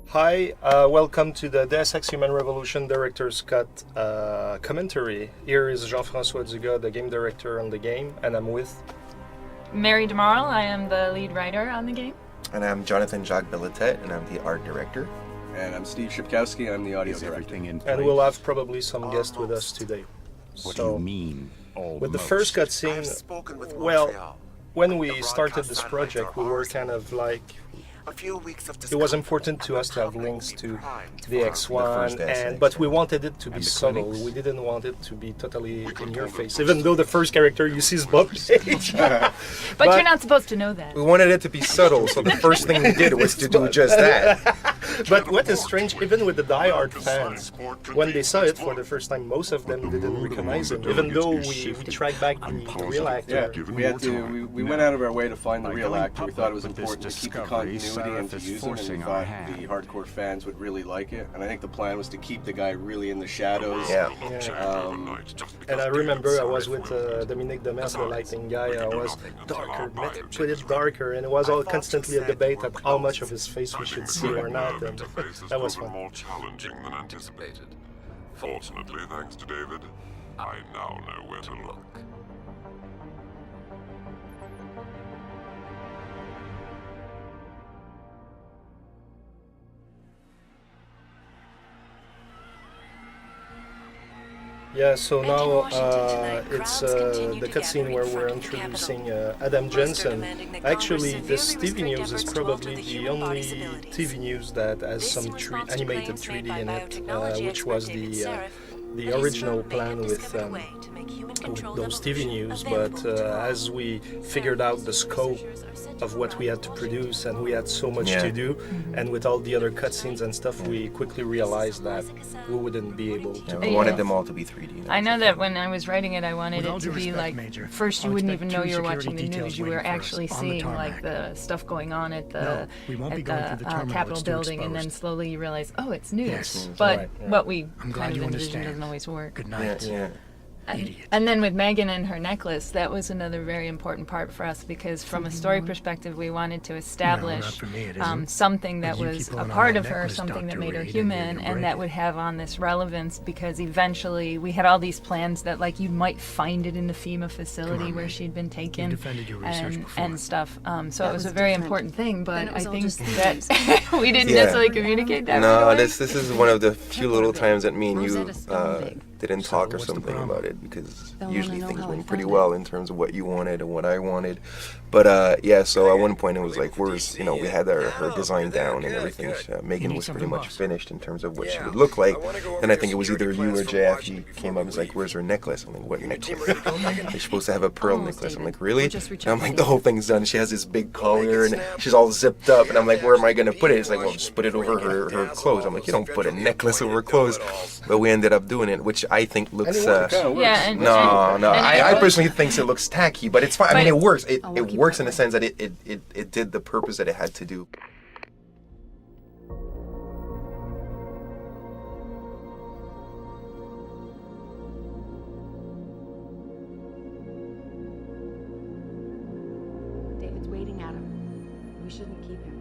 Hi, welcome to the Deus Ex Human Revolution Director's Cut commentary. Here is Jean-François Dugas, the game director on the game, and I'm with... Mary DeMarle, I am the lead writer on the game. And I'm Jonathan Jacques Billetet, and I'm the art director. And I'm Steve Shipkowski, I'm the audio director. And we'll have probably some guests with us today. What do you mean, almost? With the first cutscene, well, when we started this project, we were kind of like... It was important to us to have links to the X1, but we wanted it to be subtle. We didn't want it to be totally in your face, even though the first character you see is Bob Page. But you're not supposed to know that. We wanted it to be subtle, so the first thing we did was to do just that. But what is strange, even with the die-hard fans, when they saw it for the first time, most of them didn't recognize him, even though we tracked back the real actor. Yeah, we went out of our way to find the real actor. We thought it was important to keep the continuity and to use him, and we thought the hardcore fans would really like it. And I think the plan was to keep the guy really in the shadows. Yeah. And I remember I was with Dominique Demers, the lighting guy. I was darker, put it darker, and it was all constantly a debate at how much of his face we should see or not. And that was fun. More challenging than anticipated. Fortunately, thanks to David, I now know where to look. Yeah, so now it's the cutscene where we're introducing Adam Jensen. Actually, this TV news is probably the only TV news that has some animated 3D in it, which was the original plan with those TV news. But as we figured out the scope of what we had to produce, and we had so much to do, and with all the other cutscenes and stuff, we quickly realized that we wouldn't be able to. We wanted them all to be 3D. I know that when I was writing it, I wanted it to be like, first you wouldn't even know you were watching the news, you were actually seeing like the stuff going on at the Capitol building, and then slowly you realize, oh, it's news. But what we kind of envision doesn't always work. Good night. Yeah. And then with Megan and her necklace, that was another very important part for us, because from a story perspective, we wanted to establish something that was a part of her, something that made her human, and that would have on this relevance, because eventually we had all these plans that like you might find it in the FEMA facility where she'd been taken and stuff. So it was a very important thing, but I think that we didn't necessarily communicate that. No, this is one of the few little times that me and you didn't talk or something about it, because usually things went pretty well in terms of what you wanted and what I wanted. But yeah, so at one point it was like we had her design down and everything. Megan was pretty much finished in terms of what she would look like, and I think it was either you or JF. He came up and was like, "Where's her necklace?" I'm like, "What necklace?" She's supposed to have a pearl necklace. I'm like, "Really?" And I'm like, "The whole thing's done. She has this big collar and she's all zipped up." And I'm like, "Where am I gonna put it?" It's like, "Well, just put it over her clothes." I'm like, "You don't put a necklace over clothes." But we ended up doing it, which I think looks. I personally think it looks tacky, but it's fine. I mean, it works. It works in the sense that it did the purpose that it had to do. David's waiting at him. We shouldn't keep him.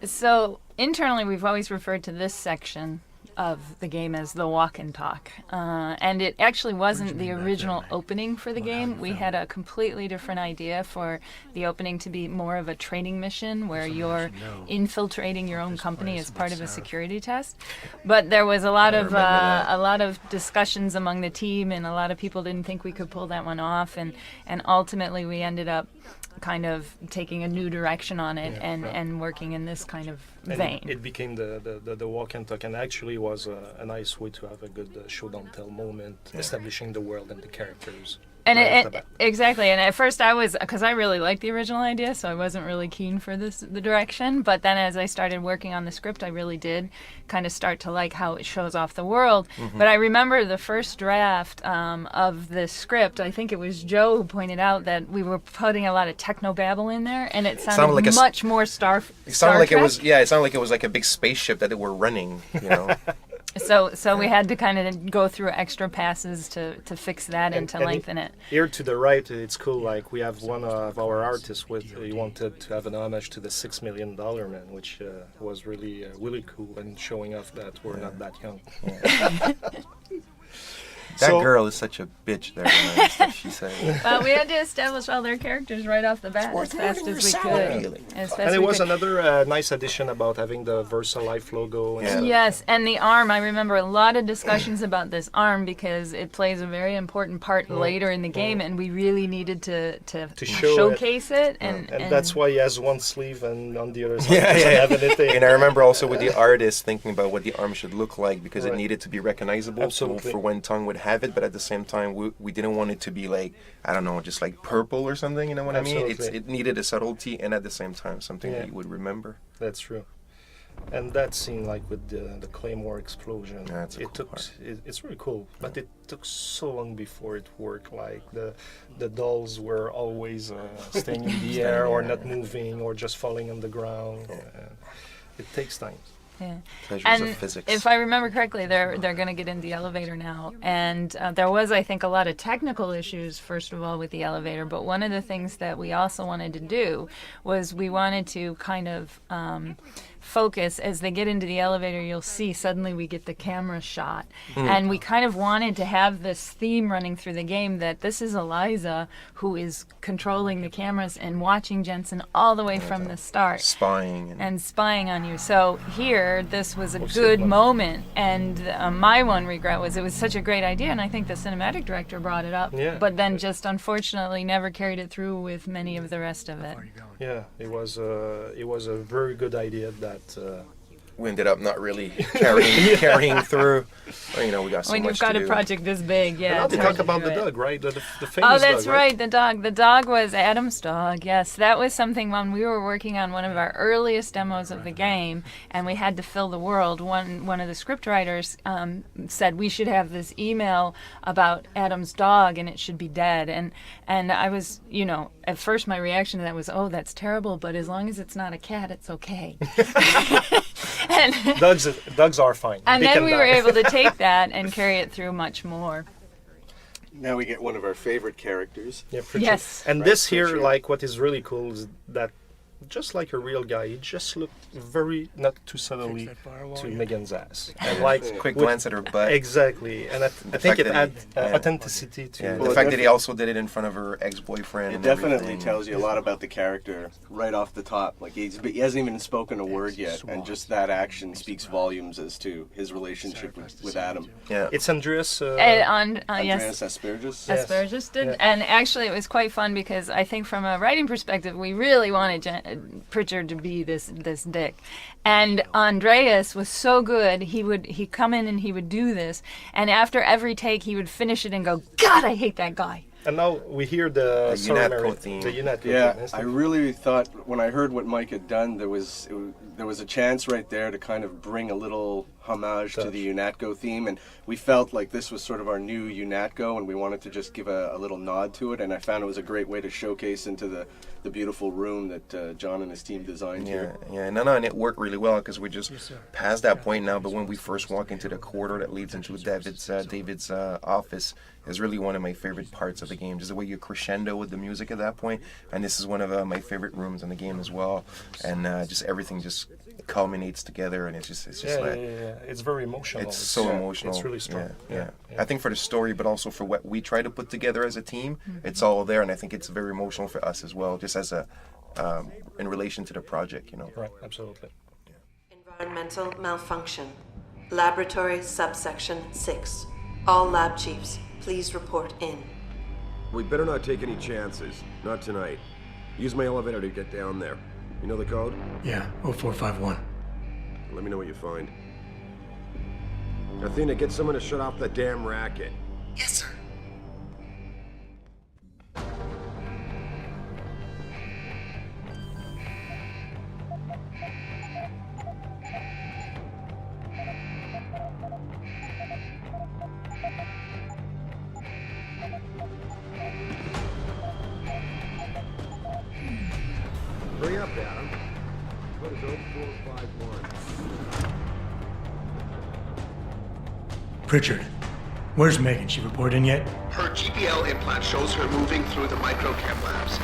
So internally, we've always referred to this section of the game as the walk and talk. And it actually wasn't the original opening for the game. We had a completely different idea for the opening to be more of a training mission where you're infiltrating your own company as part of a security test. But there was a lot of discussions among the team, and a lot of people didn't think we could pull that one off, and ultimately we ended up kind of taking a new direction on it and working in this kind of vein. It became the walk and talk, and actually was a nice way to have a good show don't tell moment, establishing the world and the characters. And exactly. And at first I was, because I really liked the original idea, so I wasn't really keen for the direction. But then as I started working on the script, I really did kind of start to like how it shows off the world. Mm-hmm. But I remember the first draft of the script, I think it was Joe who pointed out that we were putting a lot of technobabble in there, and it sounded like much more Star like Trek. it sounded like it was like a big spaceship that they were running, you know. So we had to kind of go through extra passes to fix that and to lengthen it. Here to the right, it's cool. Like we have one of our artists he wanted to have an homage to the $6 Million Man, which was really really cool and showing off that we're not that young. Yeah. That girl is such a bitch there, man, stuff she said. Well, we had to establish all their characters right off the bat as fast as we could. And it was another nice addition about having the VersaLife logo. And stuff. Yes, and the arm. I remember a lot of discussions about this arm because it plays a very important part later in the game, and we really needed to showcase it. And that's why he has one sleeve and on the other side have anything. And I remember also with the artist thinking about what the arm should look like because it needed to be recognizable. Absolutely. For when Tongue would have it, but at the same time we didn't want it to be like, I don't know, just like purple or something, you know what Absolutely. I mean? It needed a subtlety and at the same time something that you would remember. That's true. And that scene, like with the Claymore explosion, it's really cool, but it took so long before it worked. Like the dolls were always staying in the air or not moving or just falling on the ground. It takes time. Yeah. Pleasures and of physics. if I remember correctly, they're going to get in the elevator now. And there was, I think, a lot of technical issues, first of all, with the elevator. But one of the things that we also wanted to do was we wanted to kind of focus. As they get into the elevator, you'll see suddenly we get the camera shot. And we kind of wanted to have this theme running through the game that this is Eliza who is controlling the cameras and watching Jensen all the way from the start. Spying. And spying on you. So here, this was a good moment. And my one regret was it was such a great idea, and I think the cinematic director brought it up, but then just unfortunately never carried it through with many of the rest of it. Yeah, it was a very good idea that we ended up not really carrying through. Well, you know, we got so when much you've got to a do. project this big, And now they talk about the dog, right? The famous dog. Oh, that's right? right, the dog. The dog was Adam's dog. Yes, that was something when we were working on one of our earliest demos of the game, and we had to fill the world. One of the script writers said we should have this email about Adam's dog, and it should be dead. And I was, you know, at first my reaction to that was, oh, that's terrible, but as long as it's not a cat, it's okay. And dogs are fine. And they then can we die. were able to take that and carry it through much more. Now we get one of our favorite characters. Yeah, Pritchard. Yes. And Right, this here, Pritchard. like, what is really cool is that just like a real guy, he just looked very, not too subtly, to Megan's ass. And like, Quick glance at her butt. Exactly. And I think it that had authenticity to Yeah, it. the fact that he also did it in front of her ex-boyfriend. It and definitely everything. tells you a lot about the character right off the top. Like he hasn't even spoken a word yet, and just that action speaks volumes as to his relationship with Adam. Yeah. It's Andreas. Yes. Andreas Asperges. Yes. Asperges did. Yeah. And actually it was quite fun because I think from a writing perspective we really wanted Pritchard to be this dick. And Andreas was so good, he'd come in and he would do this, and after every take he would finish it and go, God, I hate that guy. And now we hear the UNATCO theme. The UNATCO Yeah, theme. I really thought when I heard what Mike had done, there was a chance right there to kind of bring a little homage to the UNATCO theme, and we felt like this was sort of our new UNATCO, and we wanted to just give a little nod to it, and I found it was a great way to showcase into the beautiful room that John and his team designed here. Yeah, no, and it worked really well because we just past that point now. But when we first walk into the corridor that leads into David's office, is really one of my favorite parts of the game. Just the way you crescendo with the music at that point, and this is one of my favorite rooms in the game as well. And just everything just culminates together, and it's just It's very emotional. It's so emotional. It's really strong. Yeah. I think for the story, but also for what we try to put together as a team, it's all there, and I think it's very emotional for us as well, just as a in relation to the project, you know. Right, absolutely. Environmental malfunction. Laboratory subsection 6. All lab chiefs, please report in. We better not take any chances. Not tonight. Use my elevator to get down there. You know the code? Yeah, 0451. Let me know what you find. Athena, get someone to shut off the damn racket. Yes, sir. Hurry up, Adam. Code is 0451. Pritchard, where's Megan? She report in yet? Her GPL implant shows her moving through the microchem labs.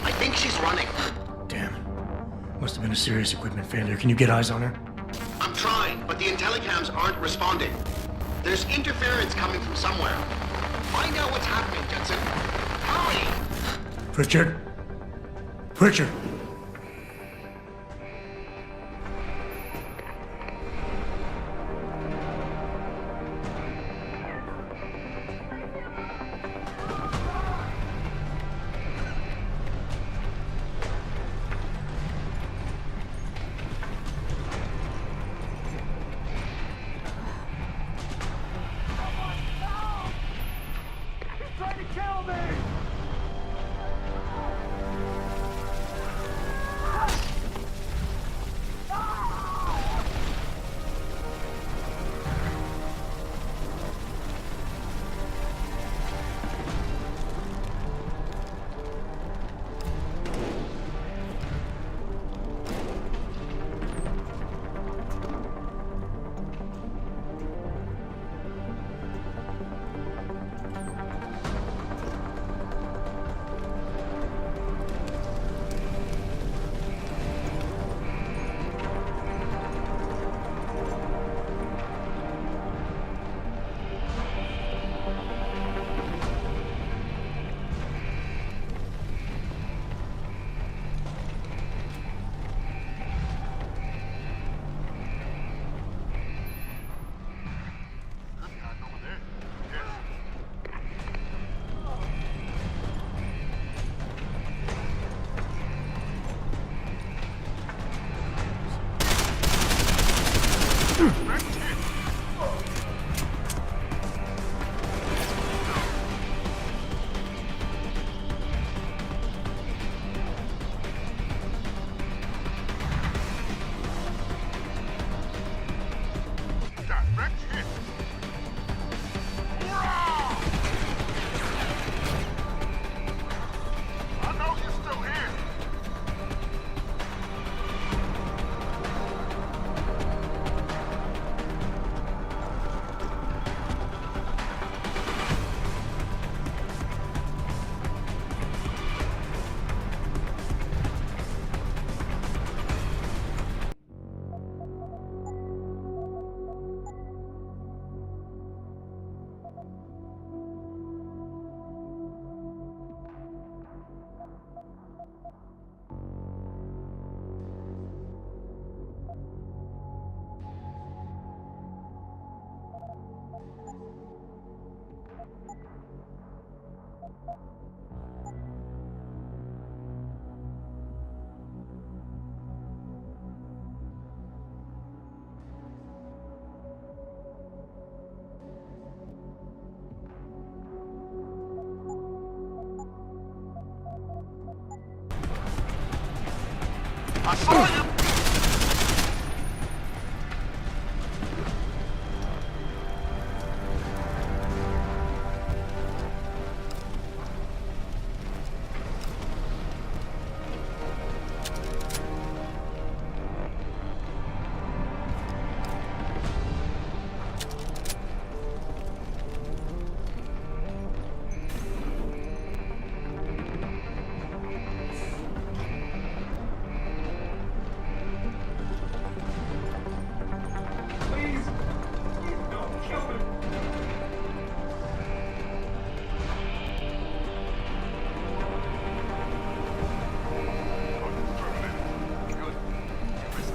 I think she's running. Damn. Must have been a serious equipment failure. Can you get eyes on her? I'm trying, but the intellicams aren't responding. There's interference coming from somewhere. Find out what's happening, Jensen. Hurry! Pritchard? Pritchard! I saw you!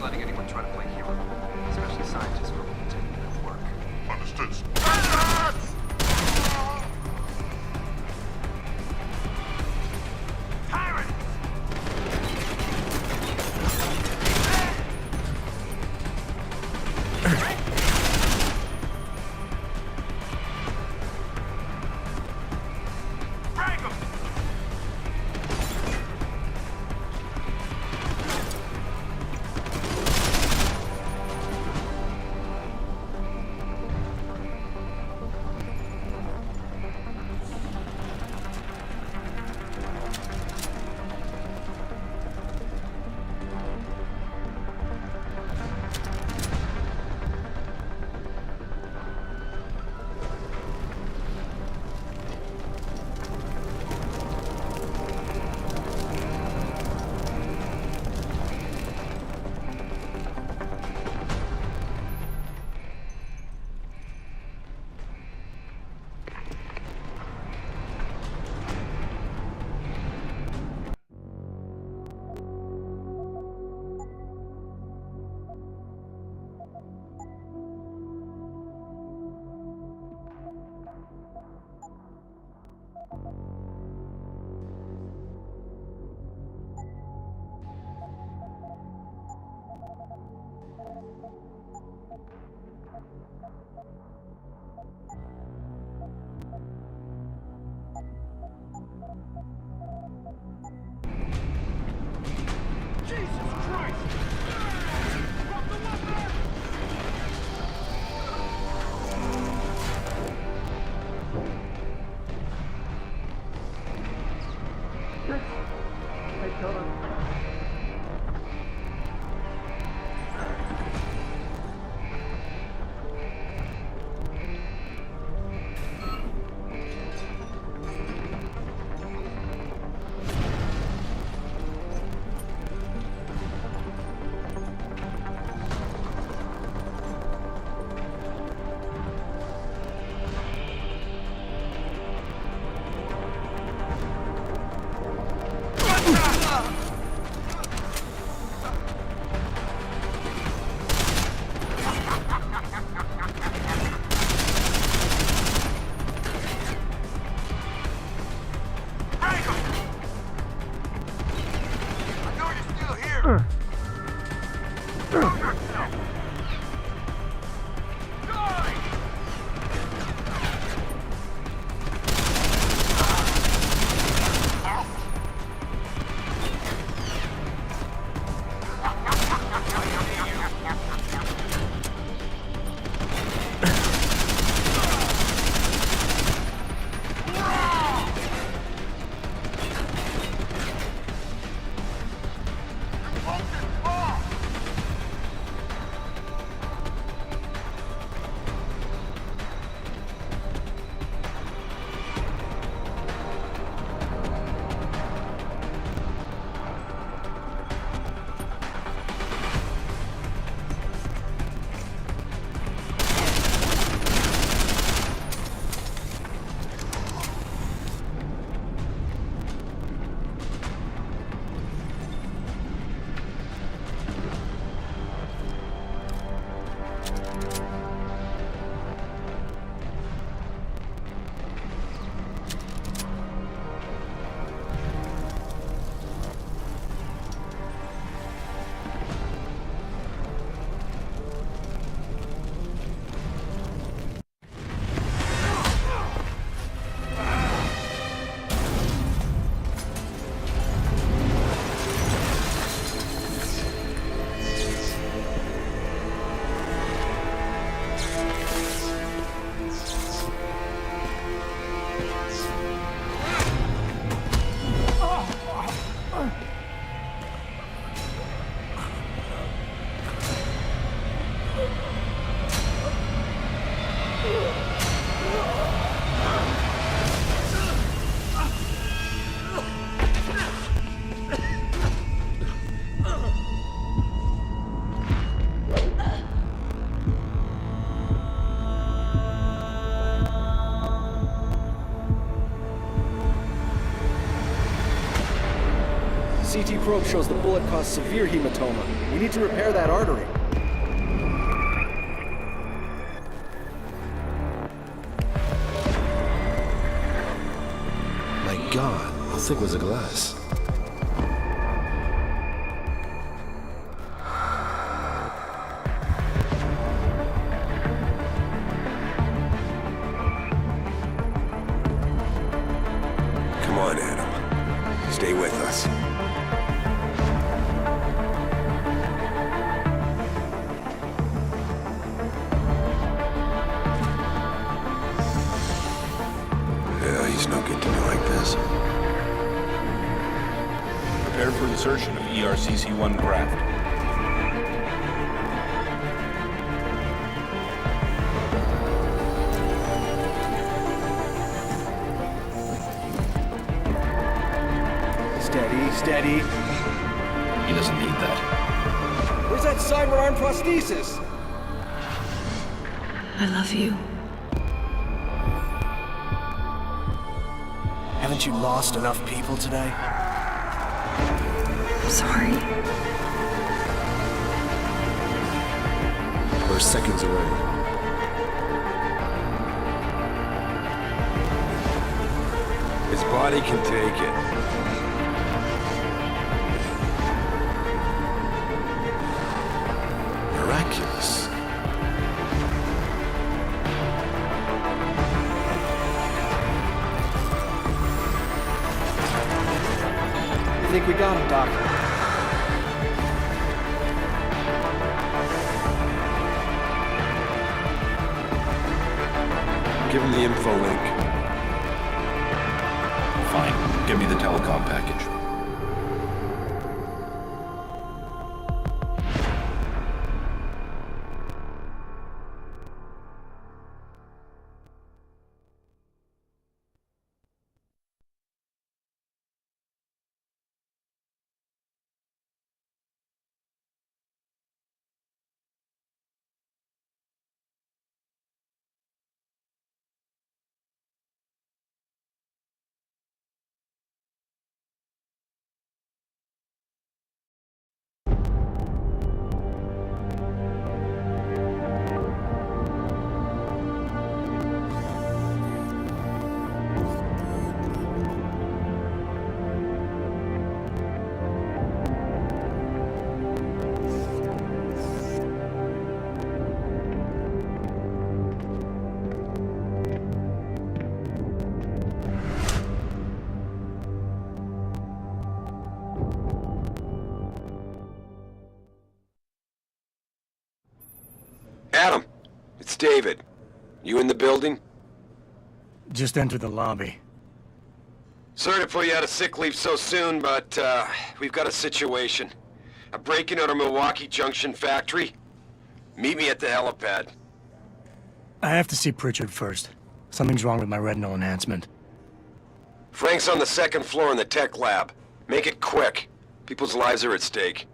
letting anyone try to play hero, especially scientists who are taking their work. Understood. Hold this probe shows the bullet caused severe hematoma. We need to repair that artery. My God, how thick was the glass? Come on, Adam. Stay with us. Yeah, he's no good to me like this. Prepare for insertion of ERCC-1 craft. Steady. He doesn't need that. Where's that cyber arm prosthesis? I love you. Haven't you lost enough people today? I'm sorry. We're seconds away. His body can take it. Miraculous. I think we got him, Doctor. Give him the info link. Fine. Give me the telecom package. Adam, it's David. You in the building? Just entered the lobby. Sorry to pull you out of sick leave so soon, but we've got a situation. A break-in at our Milwaukee Junction factory. Meet me at the helipad. I have to see Pritchard first. Something's wrong with my retinal enhancement. Frank's on the second floor in the tech lab. Make it quick. People's lives are at stake.